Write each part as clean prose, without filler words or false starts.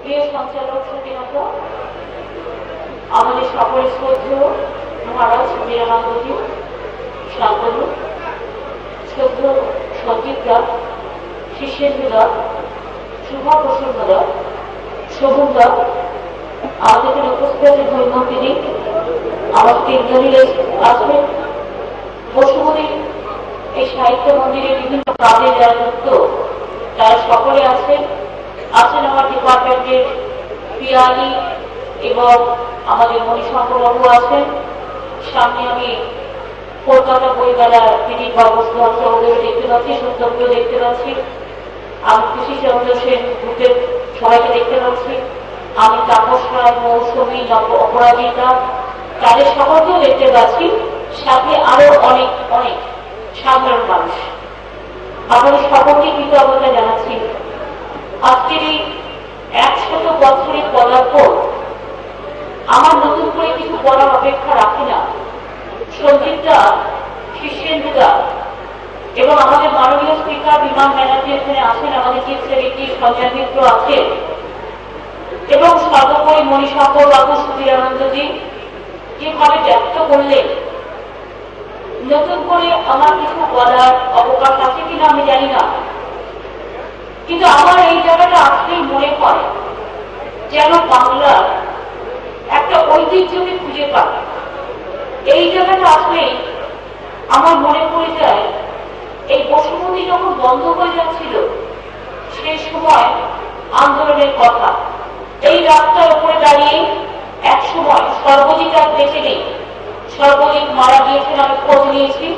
প্রিয় সঞ্চালক স্বাধীনতা, আমাদের সকলের শ্রদ্ধেয় মহারাজ বীরানন্দজি, শান্তনু, শ্রদ্ধেয় সঞ্জিতদা, শিষ্যেন্দুদা, শুভা প্রসন্নদা, শোভনদা, আমাদের এখানে উপস্থিত আছে ধৈর্যমন্ত্রী, আমার তিনজনই আসবেন। বসুমতীর এই সাহিত্য মন্দিরের বিভিন্ন কাজে যারা যুক্ত তারা সকলে আছেন। আমার ডিপার্টমেন্টের পিয়ালি এবং আমাদের মণিশঙ্করবাবু আছেন। সামনে আমি কলকাতা বইমেলা তিনি গর্ভস্থল চৌধুরী দেখতে পাচ্ছি, সত্যকেও দেখতে পাচ্ছি, আমি কৃষি চন্দ্র সেন গ্রুপের সবাইকে দেখতে পাচ্ছি, আমি তাপস রায়, মৌসুমী, অপরাজিতা, তাদের সকলকেও দেখতে পাচ্ছি, সাথে আরো অনেক অনেক সাধারণ মানুষ। আমাদের সকলকে কৃতজ্ঞতা জানাচ্ছি। আজকের এই 100 বছরের পদার্পণ আমার নতুন করে কিছু বলার অপেক্ষা রাখি না। সঞ্জিতদা, শিষ্যেন্দুদা এবং আমাদের মাননীয় স্পিকার বিমান ব্যানার্জি এখানে আছেন, আমাদের চিফ সেক্রেটারি সঞ্জয় মিত্র আছেন এবং সর্বোপরি মণিশঙ্কর বাবু, সুধীরানন্দজি যেভাবে ব্যক্ত করলেন, নতুন করে আমার কিছু বলার অবকাশ আছে কিনা আমি জানি না, কিন্তু আমার এই জায়গাটা আসলেই মনে হয় যেন বাংলার একটা ঐতিহ্যকে খুঁজে পায়। এই জায়গাটা আসলেই আমার মনে পড়ে যায় এই বসুমতী যখন বন্ধ হয়ে যাচ্ছিল সেই সময় আন্দোলনের কথা। এই রাস্তার উপরে দাঁড়িয়ে এক সময় সর্বজিৎ আর বেঁচে নেই, সর্বজিৎ মারা গিয়েছেন, আমি খোঁজ নিয়েছি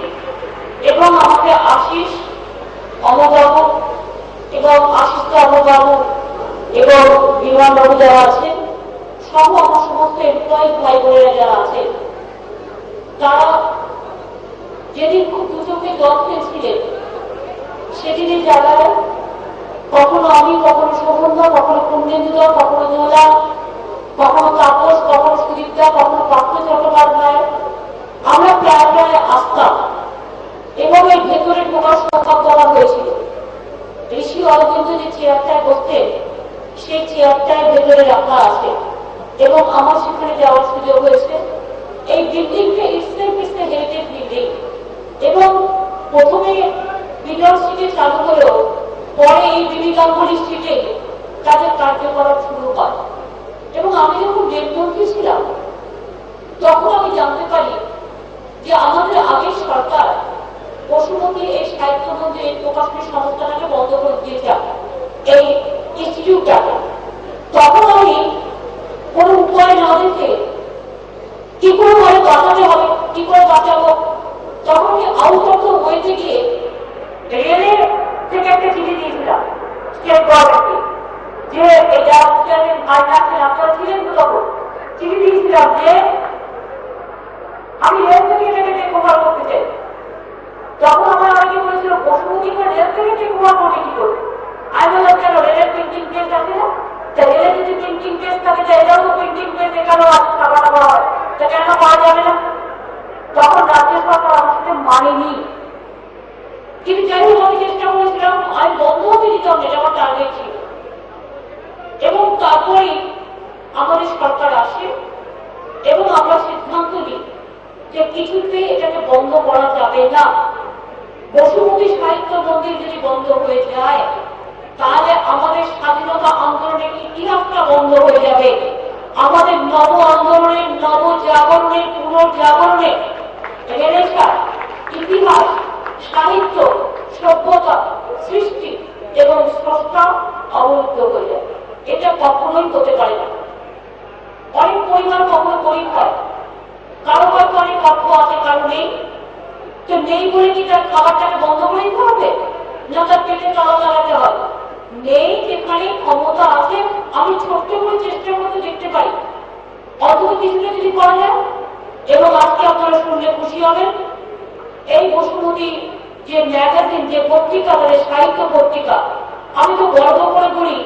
এবং আমাকে আশিস অমবাবু এবং আশিস অমবাবু এবং বিমানবাবু যারা আছেন সহ আমার সমস্ত এমপ্লয়ি ভাই বোনেরা যারা আছেন, তারা যেদিন খুব দুচোখে জল খেয়েছিলেন সেদিনের জায়গায় কখনো আমি, কখনো শোভনদা, কখনো কুন্দেন্দুদা, কখনো জোলা, কখনো তাপস, কখনো সুদীপদা, কখনো পার্থ চট্টোপাধ্যায়, আমরা প্রায় প্রায় আসতাম এবং এই ভেতরে ঢোকার সংখ্যা করা হয়েছিল। ঋষি অরবিন্দ যে চেয়ারটায় বসতেন সেই চেয়ারটায় ভেতরে রাখা আছে এবং আমার সেখানে যাওয়ার সুযোগ হয়েছে। এই বিল্ডিংটা হেরিটেজ বিল্ডিং এবং প্রথমে বিডল স্ট্রিটে চালু হলেও পরে এই বিবি গাঙ্গুলি স্ট্রিটে তাদের কার্যকলাপ শুরু হয় এবং আমি যখন রেলমন্ত্রী ছিলাম তখন আমি জানতে পারি যে আমাদের আগের সরকার বসুমতী এই সাহিত্য মন্দির প্রকাশনী সংস্থাটাকে বন্ধ করে দিয়েছে, এই ইনস্টিটিউটটাকে। তখন আমি কোনো উপায় না দেখে কি করে ঘরে বাঁচাতে হবে, কি করে বাঁচাবো, তখন আমি আউট অফ দ্য ওয়েতে গিয়ে রেলের থেকে একটা চিঠি দিয়েছিলাম স্টেট গভর্নমেন্টকে, যে এটা আপনারা ছিলেন তো তখন, চিঠি দিয়েছিলাম যে আমি রেল থেকে এটাকে টেক ওভার করতে চাই। তখন আমার অনেকে বলেছিল বসুমতীকে রেল থেকে টেক ওভার করবে কি করে। আমি বললাম কেন, রেলের প্রিন্টিং প্রেস আছে না, রেলের যদি প্রিন্টিং প্রেস থাকে এটাও তো প্রিন্টিং প্রেস এখানে ছাপানো করা হয়, তা কেন পাওয়া যাবে না। তখন রাজ্য সরকার আমার সাথে মানেনি, কিন্তু যাই হোক আমি চেষ্টা করেছিলাম, আমি বন্ধ হতে দিতাম, এটা আমার টার্গেট ছিল। এবং তারপরে আমাদের সরকার আসে এবং আমরা সিদ্ধান্ত নিই যে কিছুতে এটাকে বন্ধ করা যাবে না। বসুমতী সাহিত্য মন্দির যদি বন্ধ হয়ে যায় তাহলে আমাদের স্বাধীনতা আন্দোলনের ইতিহাসটা বন্ধ হয়ে যাবে, আমাদের নব আন্দোলনের, নব জাগরণের, পুনর্জাগরণের রেনেসাঁ ইতিহাস, সাহিত্য, সভ্যতা, সৃষ্টি এবং স্রষ্টা অবরুদ্ধ হয়ে যাবে। এটা কখনোই হতে পারে না। অনেক পরিবার কখনো গরিব হয়, কারো হয়তো অনেক অর্থ আছে, কারো নেই, তো নেই বলে কি তার খাবারটাকে বন্ধ করে দিতে হবে, না তার পেটে চলা চালাতে হবে। নেই যেখানে ক্ষমতা আছে আমি ছোট্ট করে চেষ্টা করতে দেখতে পাই, অন্তত কিছুটা যদি করা যায়। এবং আজকে আপনারা শুনলে খুশি হবেন, এই বসুমতী যে ম্যাগাজিন, যে পত্রিকা, মানে সাহিত্য পত্রিকা, আমি তো গর্ব করে বলি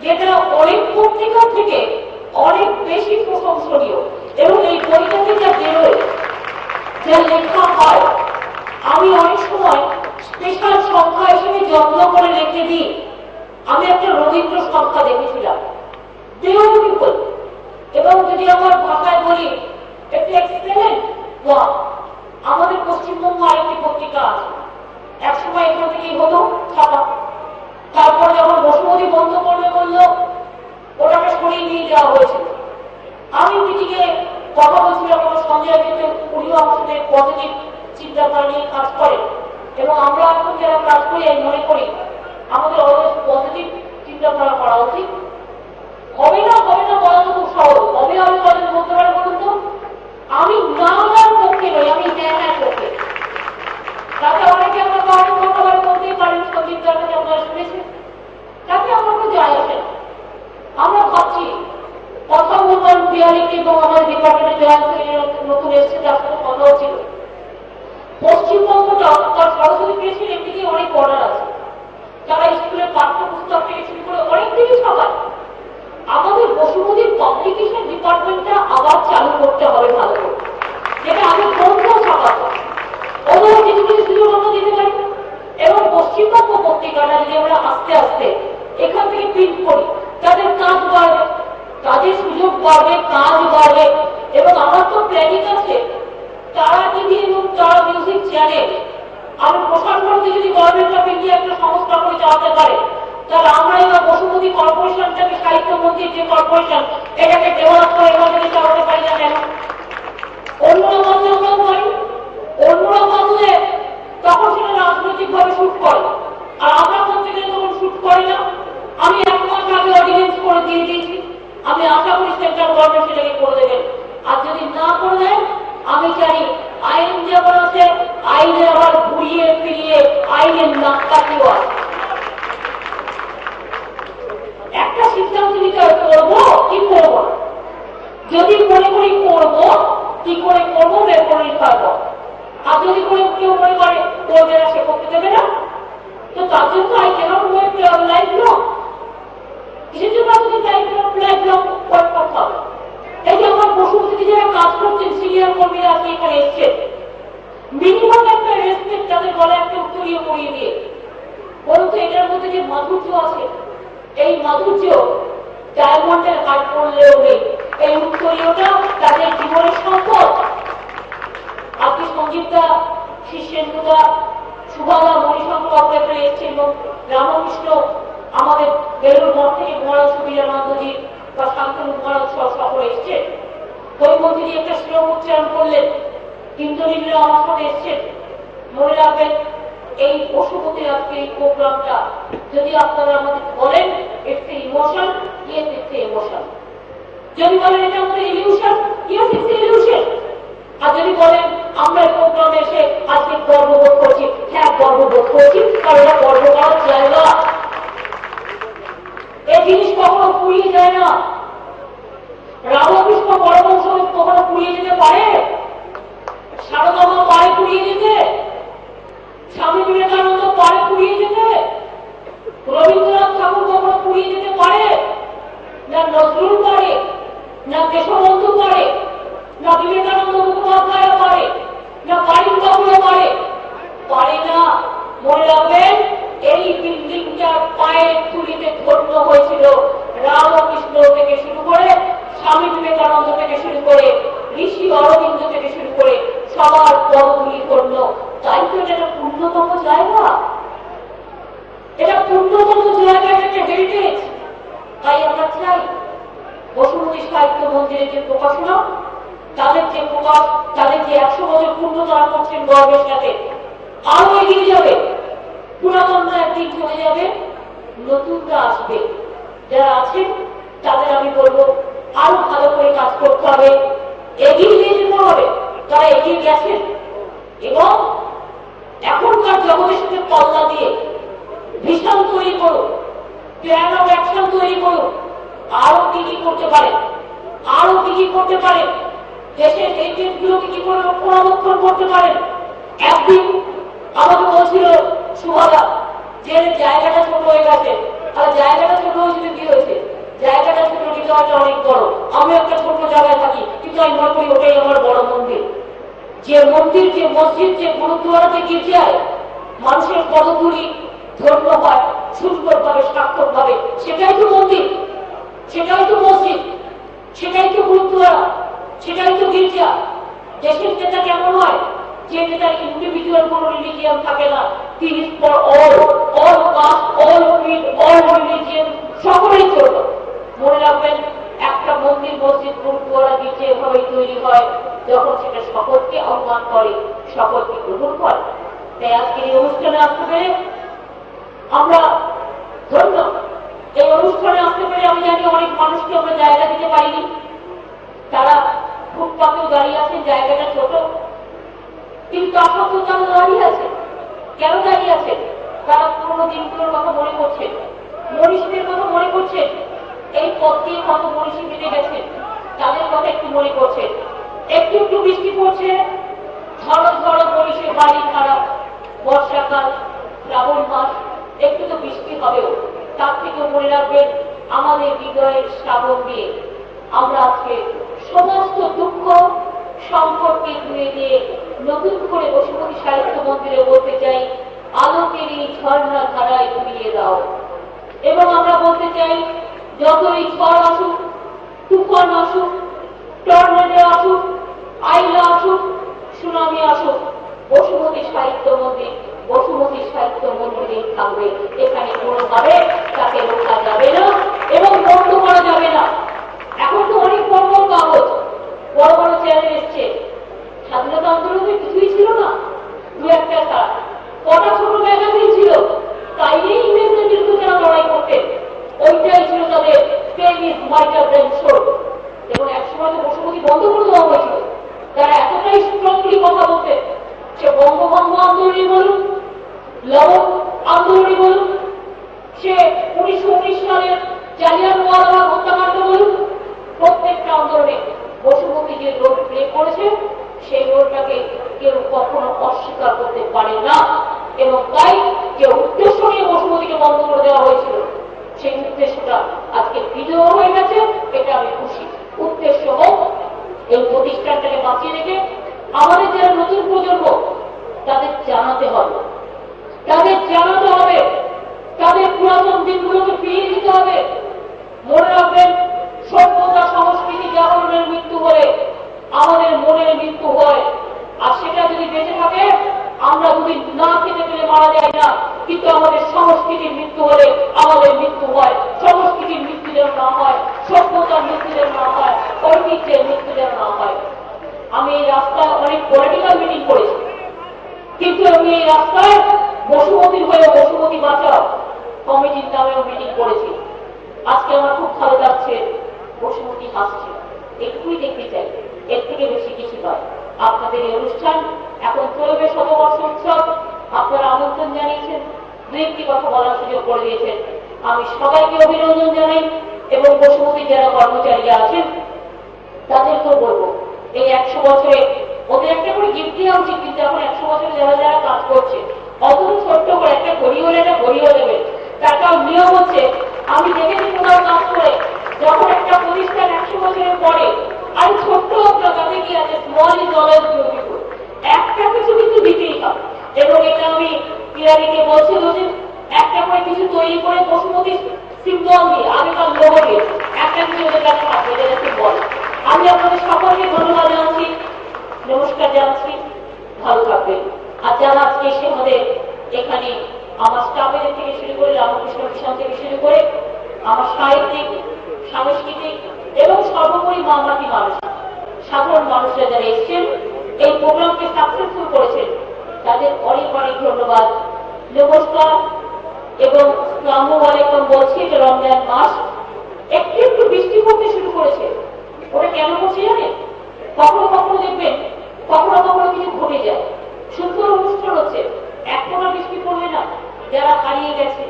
যেটা অনেক পত্রিকা থেকে অনেক বেশি প্রশংসনীয় এবং এই বইটাতে যা বেরোয়, যা লেখা হয়, আমি অনেক সময় স্পেশাল সংখ্যা হিসেবে যত্ন করে রেখে দিই। আমি একটা রবীন্দ্র সংখ্যা দেখেছিলাম বিউটিফুল, এবং যদি আমার ভাষায় বলি একটি এক্সেলেন্ট ওয়ার্ক। আমাদের পশ্চিমবঙ্গ আরেকটি পত্রিকা আছে, একসময় এখান থেকেই হতো ছাপা, তারপর যখন বসুমতী বন্ধ করবে বললো ওটাকে সরিয়ে নিয়ে যাওয়া হয়েছিল। আমি মিটিংয়ে কথা বলছিলাম, আমার সঞ্জয় কিন্তু উনিও আমাদের পজিটিভ চিন্তাধারা নিয়ে কাজ করে, এবং আমরা এখন যারা কাজ করি আমি মনে করি আমাদের অলওয়েজ পজিটিভ চিন্তাধারা করা উচিত। হবে না বলা তো খুব সহজ, হবে কদিন বলতে পারে বলুন তো? আমি নানার পক্ষে নই, আমি হ্যাঁ পক্ষে। তাতে অনেকে আমরা অনেক কথা বলতেই পারেন, সঞ্জীব দার কাছে আপনারা শুনেছেন, তাতে আমাকে যায় আসে না। আমরা ভাবছি কথা বলবার রিয়ালিটি, এবং আমাদের ডিপার্টমেন্টে নতুন এসছে তার সাথে কথা হচ্ছিল। পশ্চিমবঙ্গটা তার সরস্বতী পেয়েছেন এমনিতে অনেক অর্ডার আছে, তারা স্কুলের পাঠ্যপুস্তক থেকে শুরু করে অনেক কিছু সবাই। আমাদের বসুমতীর পাবলিকেশন ডিপার্টমেন্টটা আবার চালু করতে হবে ভালো করে, যেটা আমি গ্রন্থ ছাপাবো, ওদের কিছু কিছু সুযোগ আমরা দিতে পারি। এবং পশ্চিমবঙ্গ পত্রিকাটা যদি আমরা আস্তে আস্তে এখান থেকে প্রিন্ট করি, তাদের কাজ বাড়বে, কাজের সুযোগ বাড়বে, কাজ বাড়বে। এবং আমার তো প্ল্যানিং আছে তারা টিভি এবং তারা মিউজিক চ্যানেল আমি প্রশাসনকে যদি গভর্নমেন্ট অফ ইন্ডিয়া একটা সংস্থা করে চালাতে পারে, তাহলে আমরা এবার বসুমতী কর্পোরেশনটাকে, সাহিত্য মন্ত্রীর যে কর্পোরেশন, এটাকে ডেভেলপ করে এখান থেকে চালাতে পারি না কেন? অন্যরা মানলে আমরাও পারি, অন্যরা মানলে তখন সেটা রাজনৈতিক ভাবে শুট করে, আর আমরা করতে গেলে তখন শুট করে না। আমি 1 মাস আগে অর্ডিনেন্স করে দিয়ে দিয়েছি, আমি আশা করি সেন্ট্রাল গভর্নমেন্ট সেটাকে করে দেবেন। আর যদি না করে দেন, আমি জানি আইন যেমন আছে, আইনে আবার ঘুরিয়ে ফিরিয়ে আইনের নাক্কাটিও আছে। একটা সিদ্ধান্ত নিতে হবে, করবো কি করব না। যদি মনে করি করবো, কি করে করবো বের করে নিতে পারবো। আর যদি কেউ মনে করে করবে না, সে করতে দেবে না, তো তার জন্য I can't wait life long. কিসের জন্য আমাদের লাইফ লং ওয়ার্ক করতে হবে? এই যে আমার বসুমতীতে যারা কাজ করছেন সিনিয়র কর্মীরা আজকে এখানে এসছেন, মিনিমাম একটা রেসপেক্ট তাদের গলা একটা উত্তরীয় করিয়ে দিয়ে বলুন তো, এটার মধ্যে যে মাধুর্য আছে, এই মাধুর্য ডায়মন্ডের হাট করলেও নেই। এই উত্তরীয়টা তাদের জীবনের সম্পদ। আপনি সঞ্জীবদা, শীর্ষেন্দুদা, সুভাদা, মণিশঙ্কর বাবু এখানে এসছেন, এবং রামকৃষ্ণ আমাদের বেলুর মঠ থেকে মহারাজ সুবিরানন্দজি বা শান্তনু মহারাজ সকলে এসছেন। কৈমন্ত্রী একটা শ্লোক উচ্চারণ করলেন, ইন্দ্রনীলরা আমার সাথে এসছেন। মনে রাখবেন, এই পশুপতির আজকে এই প্রোগ্রামটা যদি আপনারা আমাদের বলেন it's emotion, yes it's emotion. যদি বলেন এটা আমাদের ইলিউশন, ইয়েস ইটস ইলিউশন। আর যদি বলেন আমরা এই প্রোগ্রামে এসে আজকে গর্ববোধ করছি, হ্যাঁ গর্ববোধ করছি, কারণ এটা গর্ব করার জায়গা। এই জিনিস কখনো পুড়িয়ে যায় না। রামকৃষ্ণ পরমহংস কখনো পুড়িয়ে যেতে পারে? সারদা মা পারে পুড়িয়ে যেতে? স্বামী বিবেকানন্দ পারে পুড়িয়ে যেতে? রবীন্দ্রনাথ ঠাকুর কখনো পুড়িয়ে যেতে পারে? না নজরুল পারে, না দেশবন্ধু পারে, না বিবেকানন্দ মুখোপাধ্যায় পারে, না কালিমবাবুও পারে? পারে না। মনে রাখবেন, এই বিল্ডিংটা পায়ের তুলিতে ধন্য হয়েছিল রামকৃষ্ণ থেকে শুরু করে, স্বামী বিবেকানন্দ থেকে শুরু করে, ঋষি অরবিন্দ থেকে শুরু করে সবার পদগুলি ধন্য। তাই তো এটা একটা পূর্ণতম জায়গা, এটা পূর্ণতম জায়গা, একটা হেরিটেজ। তাই আমরা চাই বসুমতী সাহিত্য মন্দিরের যে প্রকাশনা, তাদের যে প্রকাশ, তাদের যে 100 বছর পূর্ণতারা করছেন গর্বের সাথে, আরো এগিয়ে যাবে। পুরাতনরা একদিন চলে যাবে, নতুনরা আসবে। যারা আছেন তাদের আমি বলবো আরো ভালো করে কাজ করতে হবে, এগিয়ে নিয়ে যেতে হবে। তারা এগিয়ে গেছেন, এবং এখনকার জগতের সাথে পাল্লা দিয়ে ভিশন তৈরি করুন, প্ল্যান অফ অ্যাকশন তৈরি করুন। আরো কি কি করতে পারে, আরো কি কি করতে পারে, দেশের হেরিটেজ গুলোকে কি করে রক্ষণাবেক্ষণ করতে পারেন। একদিন আমাকে বলছিল সুভাদা যে জায়গাটা ছোট হয়ে গেছে, আর জায়গাটা ছোট হয়েছিল কি হয়েছে, জায়গাটা ছোট হৃদয়টা অনেক বড়। আমি একটা ছোট জায়গায় থাকি, কিন্তু আমি মনে করি ওটাই আমার বড় মন্দির। যে মন্দির, যে মসজিদ, যে গুরুদ্বারাতে গির্জায় মানুষের পদধূলি ধন্য হয় সুন্দরভাবে, সার্থকভাবে, সেটাই তো মন্দির। সেটাই তো মসজিদ, সেটাই তো গুরুদ্বারা, সেটাই তো গির্জা। দেশের নেতা কেমন হয়? যে নেতার ইন্ডিভিজুয়াল কোন রিলিজিয়ান থাকে না, তিনি for all caste, all creed, all religion, সকলেই চলব। মনে রাখবেন, একটা মন্দির, মসজিদ, গুরুদ্বারা, গির্জা এভাবেই তৈরি হয় যখন সেটা সকলকে আহ্বান করে, সকলকে গ্রহণ করে। তাই আজকের এই অনুষ্ঠানে আসতে পেরে আমরা ধন্য। এই অনুষ্ঠানে আসতে পেরে আমি জানি অনেক মানুষকে আমরা জায়গা দিতে পারিনি, তারা ফুটপাতেও দাঁড়িয়ে আছেন, জায়গাটা ছোট, কিন্তু তা সত্ত্বেও তারা দাঁড়িয়ে আছে। কেন দাঁড়িয়ে আছে? তারা পুরোনো দিনগুলোর কথা মনে করছেন, মনীষীদের কথা মনে করছেন, এই পথ দিয়ে কত মনীষী হেঁটে গেছেন তাদের কথা একটু মনে করছেন। একটু একটু বৃষ্টি পড়ছে, ঝড় ঝড় মনীষীর বাড়ি খারাপ, বর্ষাকাল, শ্রাবণ মাস, একটু তো বৃষ্টি হবেও। তার থেকেও মনে রাখবেন, আমাদের হৃদয়ের শ্রাবণ দিয়ে আমরা আজকে সমস্ত দুঃখ সম্পর্কে ধুয়ে দিয়ে নতুন করে বসুমতী সাহিত্য মন্দিরে বলতে চাই, আলোকের এই ঝর্ণা ধারায় ঘুরিয়ে দাও। এবং আমরা বলতে চাই, যতই ঝড় আসুক, তুফান আসুক, টর্নেডো আসুক, আইলা আসুক, সুনামি আসুক, বসুমতী সাহিত্য মন্দির বসুমতী সাহিত্য মন্দিরেই থাকবে। এখানে কোনোভাবে তাকে রোকা যাবে না এবং বন্ধ করা যাবে না। এখন তো অনেক বড় বড় কাগজ, বড় বড় চ্যানেল এসছে। স্বাধীনতা আন্দোলনে কিছুই ছিল না, দু একটা কাজ, কটা ছোট ম্যাগাজিন ছিল, তাই নিয়ে ইংরেজদের বিরুদ্ধে যারা লড়াই করতেন, ওইটাই ছিল তাদের pen is mightier than sword. এবং একসময় তো বসুমতী বন্ধ করে দেওয়া হয়েছিল। তারা এতটাই স্ট্রংলি কথা বলতেন, সে বঙ্গভঙ্গ আন্দোলনই বলুন, লবণ আন্দোলনই বলুন, সে 1919 সালের জালিয়ানওয়ালাবাগ হত্যাকাণ্ড বলুন, প্রত্যেকটা আন্দোলনে বসুমতী যে রোল প্লে করেছে, সেই রোলটাকে কেউ কখনো অস্বীকার করতে পারে না। এবং তাই যে উদ্দেশ্য নিয়ে বসুমতীকে বন্ধ করে দেওয়া হয়েছিল, সেই উদ্দেশ্যটা আজকে বিজয় হয়ে গেছে, এটা আমি খুশি। উদ্দেশ্য হোক এই প্রতিষ্ঠানটাকে বাঁচিয়ে রেখে আমাদের যারা নতুন প্রজন্ম, তাদের জানাতে হবে, তাদের জানাতে হবে, তাদের পুরাতন দিনগুলোকে ফিরিয়ে দিতে হবে। মনে রাখবেন, সভ্যতা সংস্কৃতি জাগরণের মৃত্যু হলে আমাদের মনের মৃত্যু হয়। আর সেটা যদি বেঁচে থাকে, আমরা দুদিন না খেতে পেলে মারা যায় না, কিন্তু আমাদের সংস্কৃতির মৃত্যু হলে আমাদের মৃত্যু হয়। সংস্কৃতির মৃত্যু যেন না হয়, সভ্যতার মৃত্যু যেন না হয়, ঐতিহ্যের মৃত্যু যেন না হয়। আমি এই রাস্তায় অনেক পলিটিক্যাল মিটিং করেছি, কিন্তু আমি এই রাস্তায় বসুমতীর হয়ে বসুমতী বাঁচাও কমিটির নামেও মিটিং করেছি। আজকে আমার খুব ভালো লাগছে, বসুমতী হাসছে, একটুই দেখতে চাই, এর থেকে বেশি কিছু নয়। আপনাদের এই অনুষ্ঠান এখন চলবে শতবর্ষ উৎসব, আপনারা আমন্ত্রণ জানিয়েছেন, দু একটি কথা বলার সুযোগ করে দিয়েছেন। আমি সবাইকে অভিনন্দন জানাই এবং বসুমতী যারা কর্মচারীরা আছেন তাদেরকেও বলবো, এই 100 বছরে ওদের একটা করে গিফট দেওয়া উচিত। কিন্তু এখন 100 বছরে যারা যারা কাজ করছে, অত ছোট্ট করে একটা ঘড়ি হলে একটা ঘড়িও দেবে। তারটাও নিয়ম হচ্ছে, আমি দেখেছি কোথাও কাজ করে, যখন একটা প্রতিষ্ঠান 100 বছরের পরে, আর ছোট্ট হোক তাতে কি আছে, স্মল ইজ অলওয়েজ বিউটিফুল, একটা কিছু কিন্তু দিতেই হবে। এবং এটা আমি পিয়ারিকে বলছিল যে একটা করে কিছু তৈরি করে বসুমতী সিম্বল দিয়ে, আগেকার লোগো দিয়ে একটা কিছু ওদের কাছে থাকবে, যেটা সিম্বল। আমি আপনাদের সকলকে ধন্যবাদ জানাচ্ছি, নমস্কার জানাচ্ছি, ভালো থাকবেন। আর যারা আজকে এসে আমাদের এখানে আমার স্টাফের থেকে শুরু করে, রামকৃষ্ণ মিশন থেকে শুরু করে আমার সাহিত্যিক, সাংস্কৃতিক এবং সর্বোপরি মামাটি মানুষ, সাধারণ মানুষরা যারা এসছেন, এই প্রোগ্রামকে সাকসেসফুল করেছেন, তাদের অনেক অনেক ধন্যবাদ, নমস্কার এবং আসসালামু আলাইকুম বলছি। এটা রমজান মাস, একটু একটু বৃষ্টি পড়তে শুরু করেছে। ওটা কেন করছে জানেন? কখনো কখনো দেখবেন, কখনো কখনো কিছু ঘটে যায়, সুন্দর অনুষ্ঠান হচ্ছে, এখন বৃষ্টি পড়বে না, যারা হারিয়ে গেছে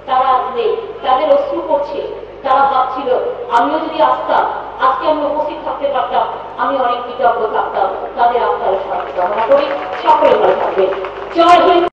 তারা আসলে তাদের অশ্রু পড়ছে, তারা ভাবছিল আমিও যদি আসতাম, আজকে আমি উপস্থিত থাকতে পারতাম, আমি অনেক কৃতজ্ঞ থাকতাম। তাদের আত্মার শান্তি কামনা করি, সকলে ভালো থাকবে। জয় হিন্দ।